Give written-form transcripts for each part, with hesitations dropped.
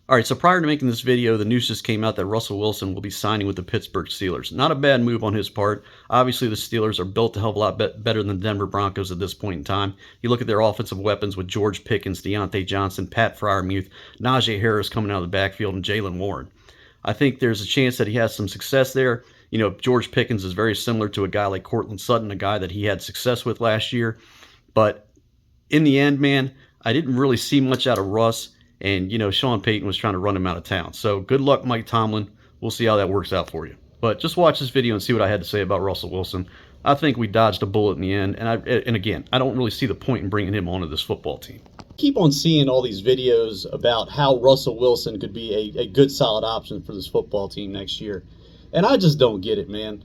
All right, so prior to making this video, the news just came out that Russell Wilson will be signing with the Pittsburgh Steelers. Not a bad move on his part. Obviously, the Steelers are built a hell of a lot better than the Denver Broncos at this point in time. You look at their offensive weapons with George Pickens, Deontay Johnson, Pat Freiermuth, Najee Harris coming out of the backfield, and Jalen Warren. I think there's a chance that he has some success there. You know, George Pickens is very similar to a guy like Courtland Sutton, a guy that he had success with last year. But in the end, man, I didn't really see much out of Russ. And, you know, Sean Payton was trying to run him out of town. So good luck, Mike Tomlin. We'll see how that works out for you. But just watch this video and see what I had to say about Russell Wilson. I think we dodged a bullet in the end. And again, I don't really see the point in bringing him onto this football team. Keep on seeing all these videos about how Russell Wilson could be a good, solid option for this football team next year. And I just don't get it, man.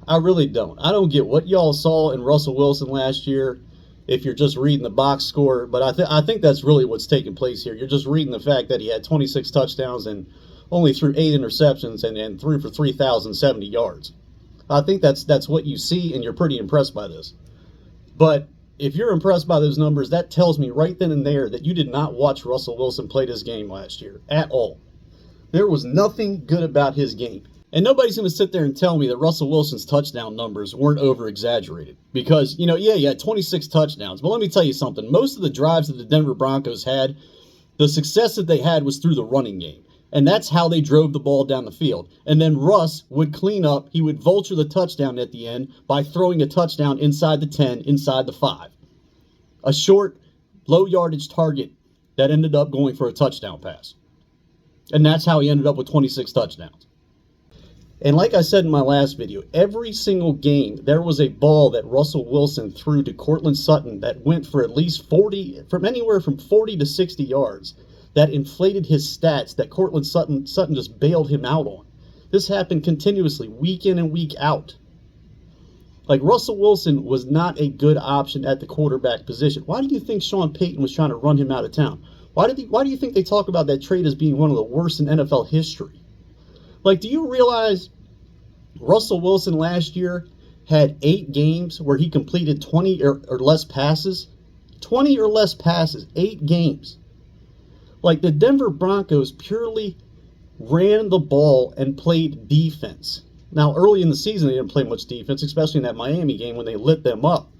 I really don't. I don't get what y'all saw in Russell Wilson last year if you're just reading the box score. But I think that's really what's taking place here. You're just reading the fact that he had 26 touchdowns and only threw 8 interceptions and threw for 3,070 yards. I think that's what you see, and you're pretty impressed by this. But if you're impressed by those numbers, that tells me right then and there that you did not watch Russell Wilson play this game last year at all. There was nothing good about his game. And nobody's going to sit there and tell me that Russell Wilson's touchdown numbers weren't over-exaggerated. Because, you know, yeah, he had 26 touchdowns. But let me tell you something. Most of the drives that the Denver Broncos had, the success that they had was through the running game. And that's how they drove the ball down the field. And then Russ would clean up. He would vulture the touchdown at the end by throwing a touchdown inside the 10, inside the 5. A short, low-yardage target that ended up going for a touchdown pass. And that's how he ended up with 26 touchdowns. And like I said in my last video, every single game, there was a ball that Russell Wilson threw to Courtland Sutton that went for at least 40, from anywhere from 40 to 60 yards, that inflated his stats, that Courtland Sutton just bailed him out on. This happened continuously, week in and week out. Like, Russell Wilson was not a good option at the quarterback position. Why do you think Sean Payton was trying to run him out of town? Why do you think they talk about that trade as being one of the worst in NFL history? Like, do you realize Russell Wilson last year had 8 games where he completed 20 or less passes? 20 or less passes, 8 games. Like, the Denver Broncos purely ran the ball and played defense. Now, early in the season, they didn't play much defense, especially in that Miami game when they lit them up.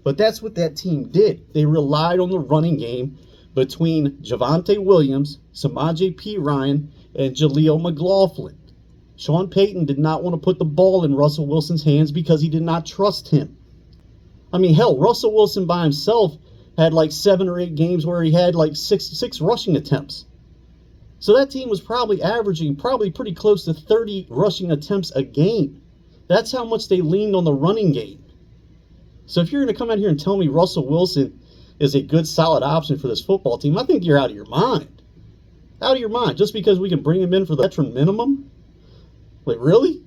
But that's what that team did. They relied on the running game between Javonte Williams, Samaje Perine, and Jaleel McLaughlin. Sean Payton did not want to put the ball in Russell Wilson's hands because he did not trust him. I mean, hell, Russell Wilson by himself had like 7 or 8 games where he had like six rushing attempts. So that team was probably averaging pretty close to 30 rushing attempts a game. That's how much they leaned on the running game. So if you're going to come out here and tell me Russell Wilson is a good, solid option for this football team, I think you're out of your mind. Out of your mind. Just because we can bring him in for the veteran minimum? Like, really?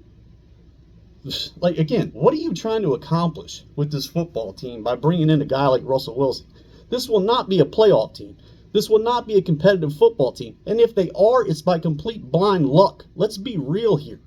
Like, again, what are you trying to accomplish with this football team by bringing in a guy like Russell Wilson? This will not be a playoff team. This will not be a competitive football team. And if they are, it's by complete blind luck. Let's be real here.